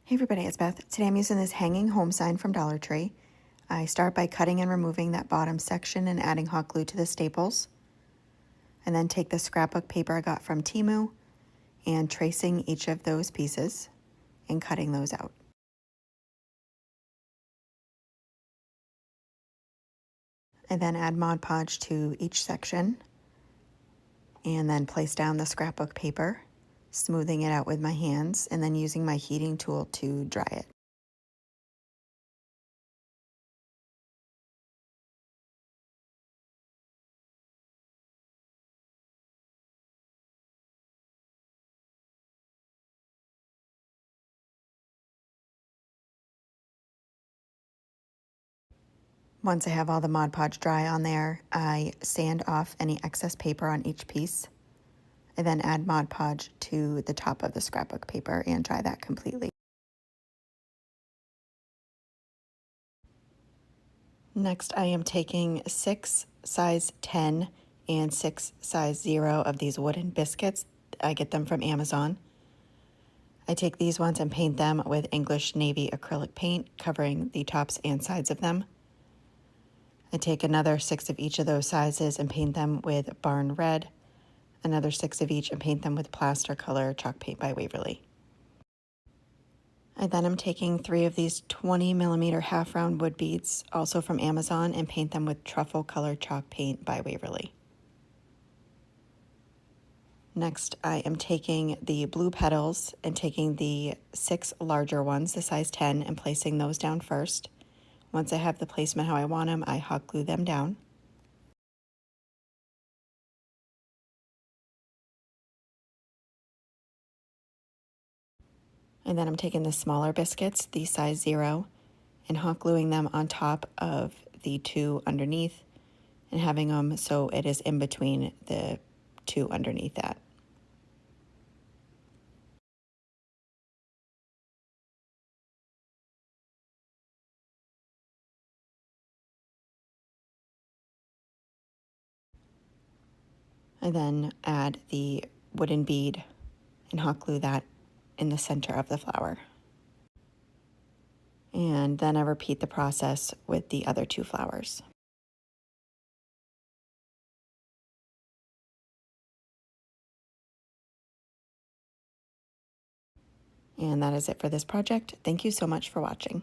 Hey everybody, it's Beth. Today I'm using this hanging home sign from Dollar Tree. I start by cutting and removing that bottom section and adding hot glue to the staples. And then take the scrapbook paper I got from Temu and tracing each of those pieces and cutting those out. I then add Mod Podge to each section and then place down the scrapbook paper, smoothing it out with my hands and then using my heating tool to dry it. Once I have all the Mod Podge dry on there, I sand off any excess paper on each piece. I then add Mod Podge to the top of the scrapbook paper and dry that completely. Next, I am taking 6 size 10 and 6 size 0 of these wooden biscuits. I get them from Amazon. I take these ones and paint them with English Navy acrylic paint, covering the tops and sides of them. I take another 6 of each of those sizes and paint them with Barn Red, another 6 of each and paint them with Plaster Color chalk paint by Waverly. I then am taking 3 of these 20mm half round wood beads, also from Amazon, and paint them with Truffle Color chalk paint by Waverly. Next, I am taking the blue petals and taking the 6 larger ones, the size 10, and placing those down first. Once I have the placement how I want them, I hot glue them down. And then I'm taking the smaller biscuits, the size 0, and hot gluing them on top of the 2 underneath and having them so it is in between the 2 underneath that. I then add the wooden bead and hot glue that in the center of the flower. And then I repeat the process with the other 2 flowers. And that is it for this project. Thank you so much for watching.